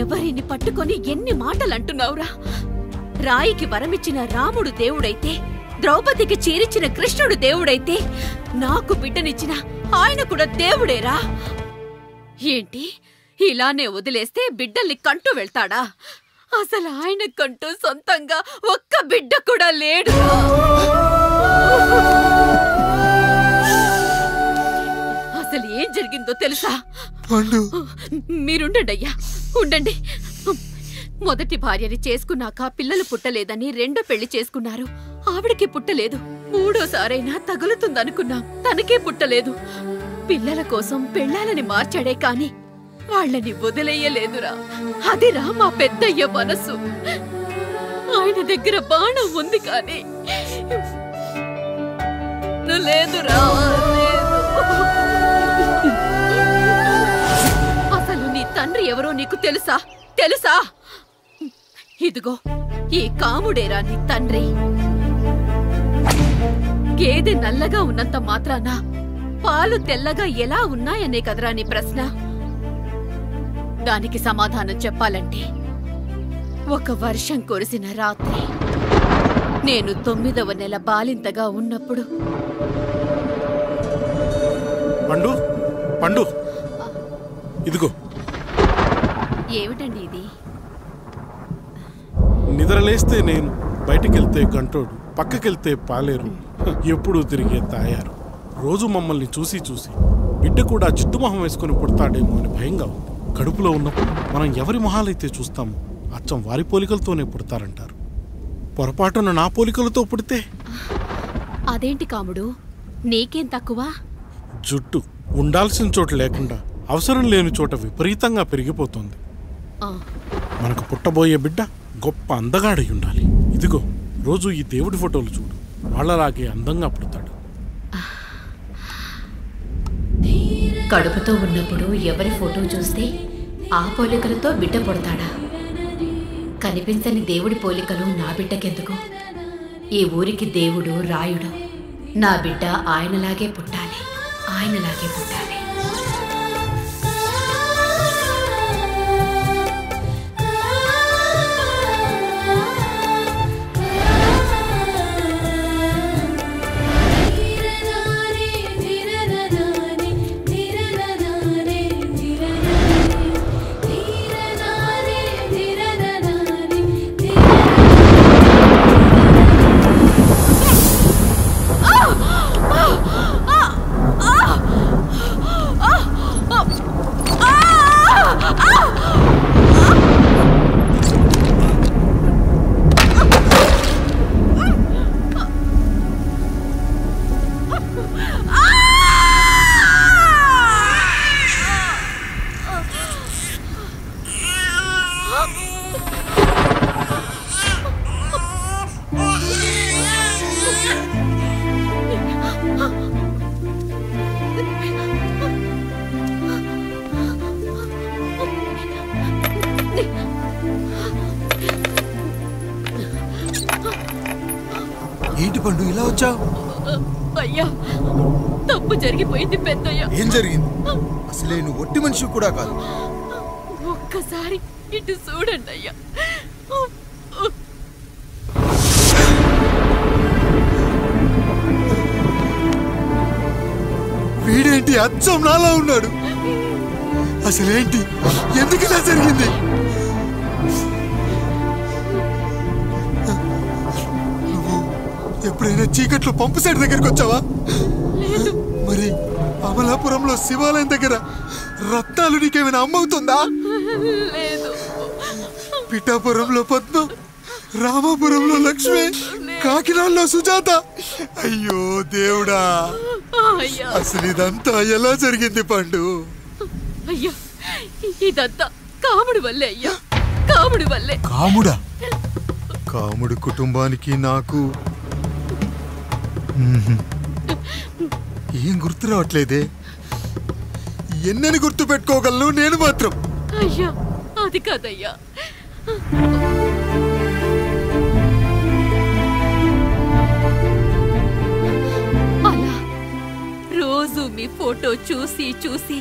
ఎవరిని పట్టుకొని ఎన్ని మాటలంటున్నావురా? రాయికి వరమిచ్చిన రాముడు దేవుడైతే, ద్రౌపదికి చీరిచ్చిన కృష్ణుడు దేవుడైతే, నాకు బిడ్డనిచ్చిన ఆయన కూడా దేవుడేరా. ఏంటి ఇలానే వదిలేస్తే బిడ్డల్ని కంటూ వెళ్తాడా? అసలు ఆయన కంటూ సొంతంగా ఒక్క బిడ్డ కూడా లేడు. అసలు ఏం జరిగిందో తెలుసా? మీరుండండి అయ్యా, ఉండండి. మొదటి భార్యని చేసుకున్నాక పిల్లలు పుట్టలేదని రెండో పెళ్లి చేసుకున్నారు. ఆవిడకి పుట్టలేదు. మూడోసారైనా తగులుతుందనుకున్నాం, తనకే పుట్టలేదు. పిల్లల కోసం పెళ్ళాలని మార్చాడే కాని వాళ్ళని వదిలేయలేదురా. అదిరా మా పెద్దయ్య మనసు. ఆయన దగ్గర బాణం ఉంది కాని లేదురా. అసలు నీ తండ్రి ఎవరో నీకు తెలుసా? తెలుసా? ఇదిగో ఈ కాముడేరా నీ తండ్రి. గేదె నల్లగా ఉన్నంత మాత్రాన పాలు తెల్లగా ఎలా ఉన్నాయనే కదరా నీ ప్రశ్న. దానికి సమాధానం చెప్పాలంటే, ఒక వర్షం కురిసిన రాత్రి నేను 9వ నెల బాలింతగా ఉన్నప్పుడు. పండు పండు ఇదిగో. ఏమిటండి ఇది? నిద్రలేస్తే నేను, బయటికెళ్తే గంటోడు, పక్కకెళ్తే పాలేరు, ఎప్పుడూ తిరిగే తాయారు. రోజు మమ్మల్ని చూసి చూసి బిడ్డ కూడా జిడ్డుమొహం వేసుకుని పుడతాడేమో అని భయంగా ఉంది. కడుపులో ఉన్నప్పుడు మనం ఎవరి మొహాలైతే చూస్తామో అచ్చం వారి పోలికలతోనే పుడతారంటారు. పొరపాటున నా పోలికలతో పుడితే? అదేంటి కాముడు, నీకేం తక్కువ? జుట్టు ఉండాల్సిన చోట లేకుండా అవసరం లేని చోట విపరీతంగా పెరిగిపోతుంది. మనకు పుట్టబోయే బిడ్డ గొప్ప అందగాడై ఉండాలి. ఇదిగో రోజు ఈ దేవుడి ఫోటోలు చూడు, వాళ్ళలాగే అందంగా పుడతాడు. కడుపుతో ఉన్నప్పుడు ఎవరి ఫోటో చూస్తే ఆ పోలికలతో బిడ్డ పుడతాడా? కనిపించని దేవుడి పోలికలు నా బిడ్డకెందుకు? ఈ ఊరికి దేవుడు రాయుడు. నా బిడ్డ ఆయనలాగే పుట్టాలి, ఆయనలాగే పుట్టాలి. ఏంటి పండు ఇలా వచ్చావు? అయ్యా, తప్పు జరిగిపోయింది పెద్దయ్యా. ఏం జరిగింది? అసలే నువ్వు ఒట్టి మనిషి కూడా కాదు. ఒక్కసారి ఇటు చూడండి అయ్యా. వీడేంటి అచ్చం నాలా ఉన్నాడు? అసలేంటి, ఎందుకు ఇలా జరిగింది? ఎప్పుడైనా చీకట్లో పంపు సైడ్ దగ్గరికి వచ్చావా? మరి అమలాపురంలో శివాలయం దగ్గర రత్నాలు నీకేమైనా అమ్మవుతుందా? పిఠాపురంలో పద్మ, రామాపురంలో లక్ష్మి, కాకినాడలో సుజాత. అయ్యో దేవుడా, అసలు ఇదంతా ఎలా జరిగింది పండు? అయ్యా, ఇదంతా కాముడి వల్లే అయ్యా, కాముడి వల్లే. కాముడా? కాముడి కుటుంబానికి నాకు ఏం గుర్తు రావట్లేదే. ఎన్నని గుర్తు పెట్టుకోగలను నేను మాత్రం? అయ్యా, అది కాదయ్యా. అలా రోజు మీ ఫోటో చూసి చూసి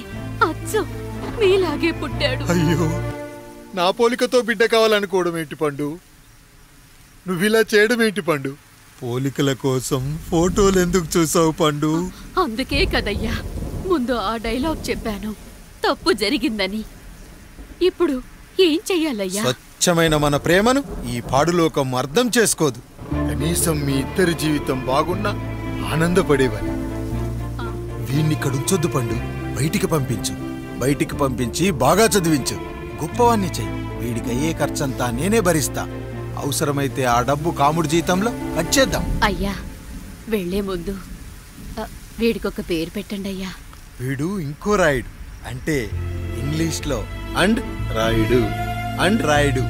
అచ్చం మీలాగే పుట్టాడు. అయ్యో, నా పోలికతో బిడ్డ కావాలనుకోవడం ఏంటి పండు? నువ్విలా చేయడం ఏంటి పండు? పోలికల కోసం ఫోటోలు ఎందుకు చూసావు పండు? అందుకే కదయ్యా ముందు ఆ డైలాగ్ చెప్పాను, తప్పు జరిగిందని. ఇప్పుడు ఏం చెయ్యాలయ్యా? స్వచ్ఛమైన మన ప్రేమను ఈ పాడులోకం అర్థం చేసుకోదు. కనీసం మీ ఇద్దరి జీవితం బాగున్నా ఆనందపడేవాని. వీణ్ణి ఇక్కడ ఉంచొద్దు పండు, బయటికి పంపించు. బయటికి పంపించి బాగా చదివించు, గొప్పవాణ్ణి చెయ్యి. వీడికి అయ్యే ఖర్చంతా నేనే భరిస్తా. అవసరమైతే ఆ డబ్బు కాముడి జీతంలో వచ్చేద్దాం. అయ్యా వెళ్లే ముందు వీడికొక పేరు పెట్టండి అయ్యా. వీడు ఇంకో రాయుడు, అంటే ఇంగ్లీష్లో అండ్ రాయుడు, అండ్ రాయుడు.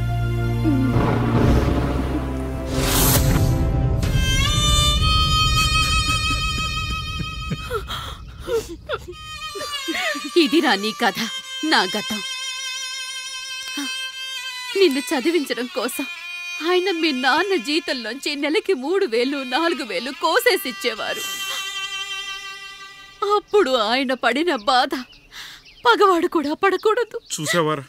ఇదిరా నీ కథ, నా గతం. నిన్ను చదివించడం కోసం ఆయన మీ నాన్న జీతంలోంచి నెలకి 3000, 4000 కోసేసిచ్చేవారు. అప్పుడు ఆయన పడిన బాధ పగవాడు కూడా పడకూడదు. చూసావారా,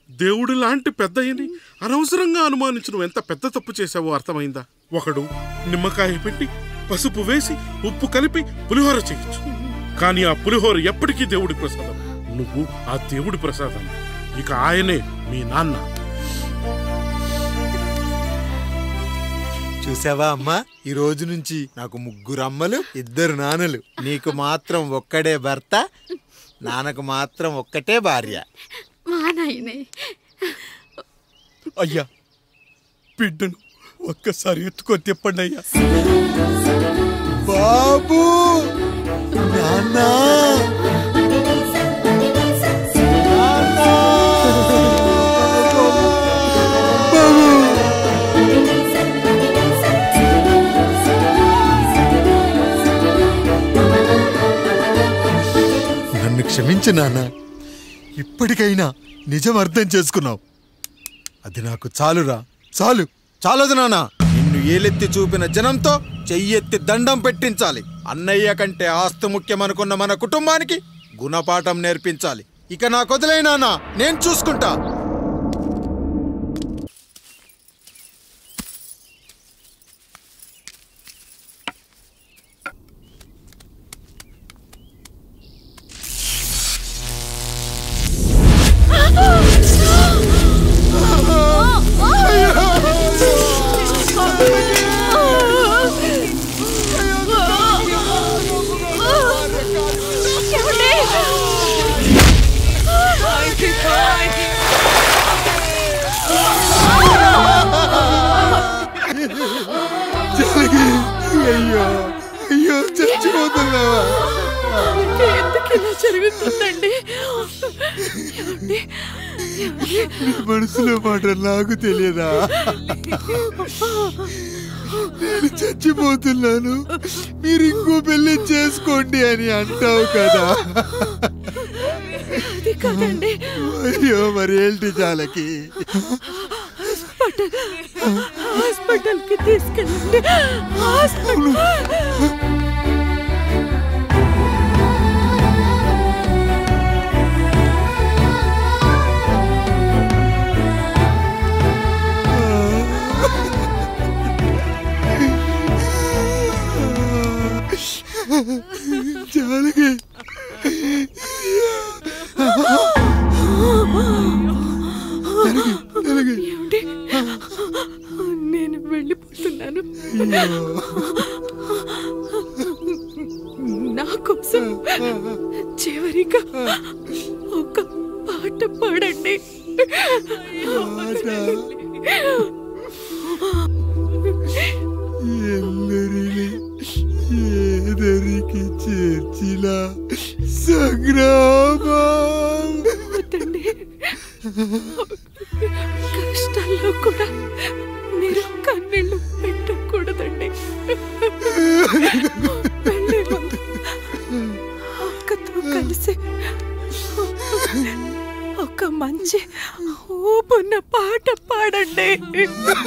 దేవుడు లాంటి పెద్దయ్యని అనవసరంగా అనుమానించడం ఎంత పెద్ద తప్పు చేశావో అర్థమైందా? ఒకడు నిమ్మకాయ పెట్టి పసుపు వేసి ఉప్పు కలిపి పులిహోర చేయొచ్చు, కానీ ఆ పులిహోర ఎప్పటికీ దేవుడి ప్రసాదం. నువ్వు ఆ దేవుడి ప్రసాదం. ఇక ఆయనే మీ నాన్న. చూసావా అమ్మా, ఈ రోజు నుంచి నాకు 3 అమ్మలు 2 నాన్నలు. నీకు మాత్రం ఒక్కడే భర్త, నాన్నకు మాత్రం ఒక్కటే భార్య. మా నాయనే. అయ్యా, బిడ్డను ఒక్కసారి ఎత్తుకొని తిప్పండి అయ్యా. బాబు, నాన్నా, నన్ను క్షమించు నాన్న. ఇప్పటికైనా నిజం అర్థం చేసుకున్నావు. అది నాకు చాలురా, చాలు. చాలదు నాన్న, నిన్ను ఏలెత్తి చూపిన జనంతో చెయ్యెత్తి దండం పెట్టించాలి. అన్నయ్య కంటే ఆస్తి ముఖ్యమనుకున్న మన కుటుంబానికి గుణపాఠం నేర్పించాలి. ఇక నాకు వదిలే నాన్న, నేను చూసుకుంటా. అయ్యో అయ్యో, చచ్చిపోతున్నావా? ఎందుకు ఇలా జరుగుతుందండి? నీ మనసులో మాట నాకు తెలియదా? నేను చచ్చిపోతున్నాను, మీరు ఇంకో పెళ్లి చేసుకోండి అని అంటావు కదా. అయ్యో, మరి ఏంటి జాలకి? హాస్పిటల్కి తీసుకెళ్ళండి. జాలకి నేను వెళ్ళిపోతున్నాను. నా కోసం చివరిగా ఒక పాట పాడండి. ಎಲ್ಲರಿಲಿ ఏదరికి చేర్చిన సంగ్రామ. కష్టాల్లో కూడా మీరు కన్నీళ్ళు పెట్టకూడదండి. వెళ్ళే ముందు అక్కతో కలిసి ఒక మంచి ఊపున్న పాట పాడండి.